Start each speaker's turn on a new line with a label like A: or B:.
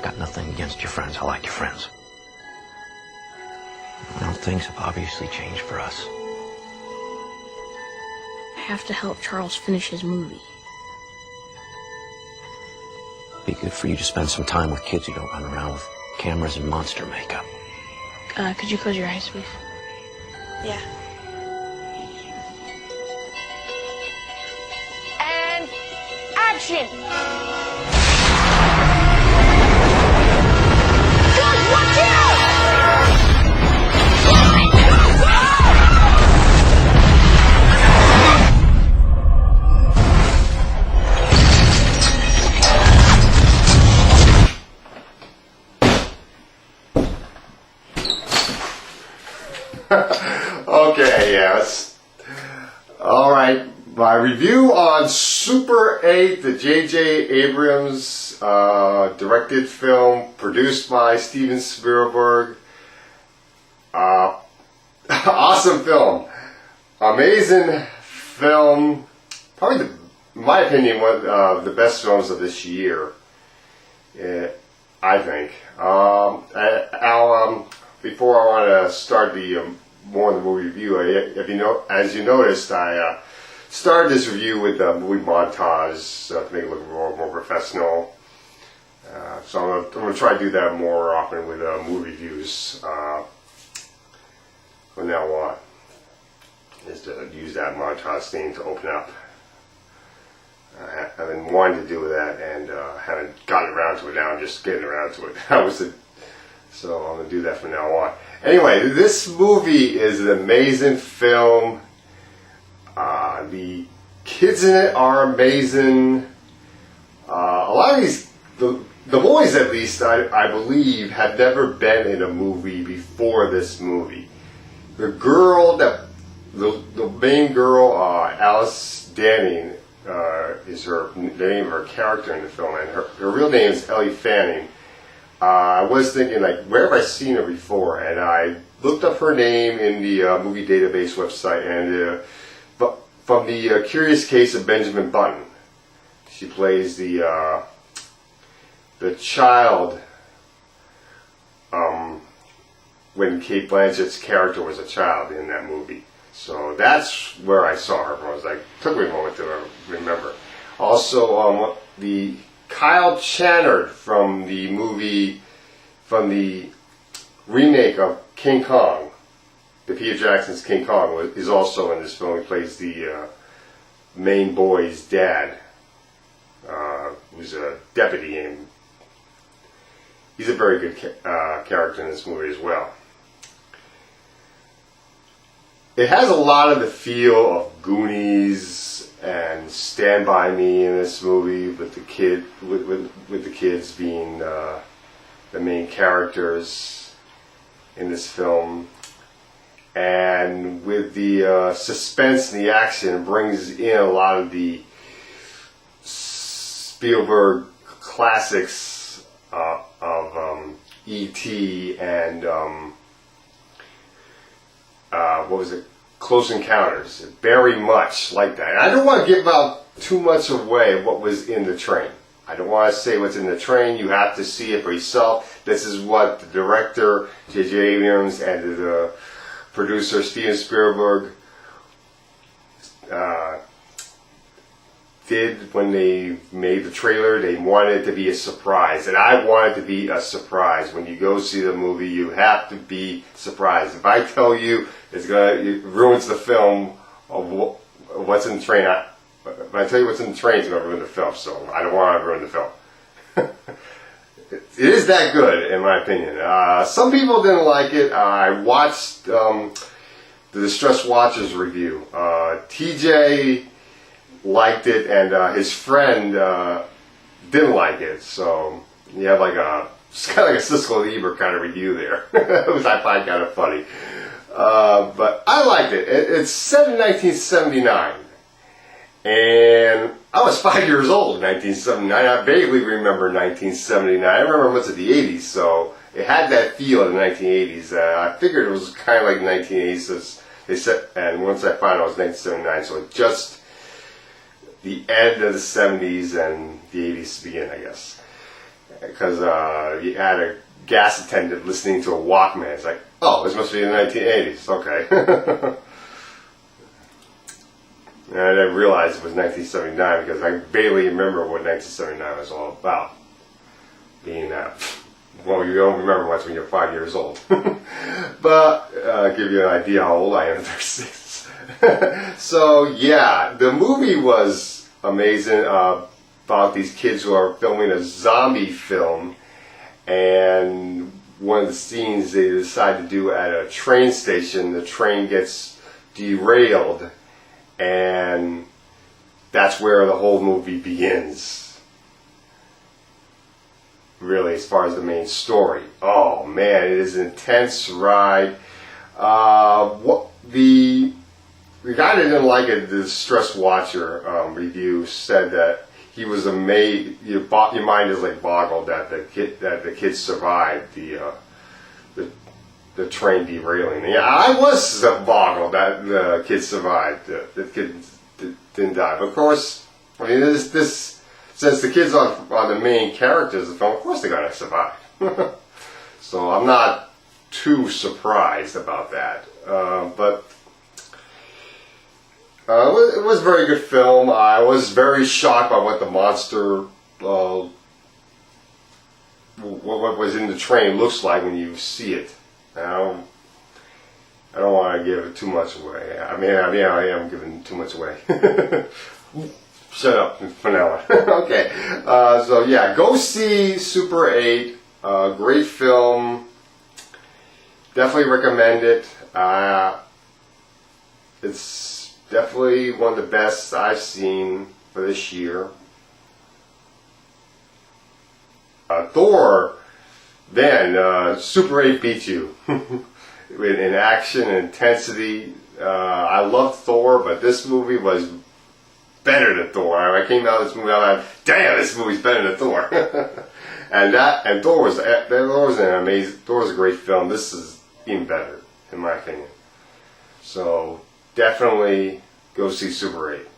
A: got nothing against your friends. I like your friends. Well, things have obviously changed for us.
B: I have to help Charles finish his movie.
A: Be good for you to spend some time with kids who don't run around with cameras and monster makeup.
B: Could you close your eyes, please? Yeah. And action! Guys, watch out!
C: Okay, yes. Alright, my review on Super 8, the J.J. Abrams directed film, produced by Steven Spielberg. Awesome film. Amazing film. Probably, in my opinion, one of the best films of this year. I think. Before I want to start the more of the movie review, as you noticed, I started this review with a movie montage to make it look more professional. So I'm going to try to do that more often with movie reviews from now on. Is to use that montage theme to open up. I've been wanting to do that and haven't gotten around to it. Now I'm just getting around to it. So I'm going to do that from now on. Anyway, this movie is an amazing film. The kids in it are amazing. A lot of these, the boys at least, I believe, had never been in a movie before this movie. The girl, the main girl, Alice Danning, is the name of her character in the film, and her real name is Ellie Fanning. I was thinking, like, where have I seen her before? And I looked up her name in the movie database website, and from the Curious Case of Benjamin Button. She plays the child when Cate Blanchett's character was a child in that movie. So that's where I saw her. I was like, took me a moment to remember. Also, the Kyle Chandler from the remake of King Kong, the Peter Jackson's King Kong, is also in this film. He plays the main boy's dad, who's a deputy, and he's a very good character in this movie as well. It has a lot of the feel of Goonies and Stand By Me in this movie, with the kids being the main characters in this film, and with the suspense and the action, it brings in a lot of the Spielberg classics of E.T. and what was it? Close Encounters. Very much like that. And I don't want to give out too much away what was in the train. I don't want to say what's in the train. You have to see it for yourself. This is what the director, J.J. Abrams, and the producer, Steven Spielberg, did when they made the trailer. They wanted it to be a surprise, and I want it to be a surprise. When you go see the movie, you have to be surprised. If I tell you it ruins the film of what's in the train, if I tell you what's in the train, it's going to ruin the film, so I don't want to ruin the film. It is that good, in my opinion. Some people didn't like it. I watched the Distressed Watchers review. TJ liked it, and his friend didn't like it. So you have it's kind of like a Siskel and Ebert kind of review there, which I find kind of funny. But I liked it. It's set in 1979, and I was 5 years old in 1979. I vaguely remember 1979. I remember most of the 80s, so it had that feel of the 1980s. I figured it was kind of like 1980s. They said, and once I found out it was 1979, so it just the end of the 70s and the 80s begin, I guess. because you had a gas attendant listening to a Walkman. It's like, oh, this must be in the 1980s. Okay. And I didn't realize it was 1979 because I barely remember what 1979 was all about. Being that, well, you don't remember much when you're 5 years old. But give you an idea how old I am, 36. So yeah, the movie was amazing about these kids who are filming a zombie film, and one of the scenes they decide to do at a train station, the train gets derailed, and that's where the whole movie begins. Really, as far as the main story. Oh man, it is an intense ride. The guy that didn't like it, the Stress Watcher review, said that he was amazed. Your mind is like boggled that the kids survived the train derailing. Yeah, I was boggled that the kids survived. The kids didn't die. But of course, I mean, this since the kids are the main characters of the film, of course they're gonna survive. So I'm not too surprised about that. But it was a very good film. I was very shocked by what the monster, what was in the train looks like when you see it. I don't want to give too much away. I mean, I am giving too much away. Shut up for now. Okay. So yeah, go see Super 8. Great film. Definitely recommend it. It's definitely one of the best I've seen for this year. Thor, then Super 8 beats you in action and intensity. I loved Thor, but this movie was better than Thor. I came out of this movie, I'm like, damn, this movie's better than Thor. and Thor was an amazing. Thor was a great film. This is even better, in my opinion. So definitely go see Super 8.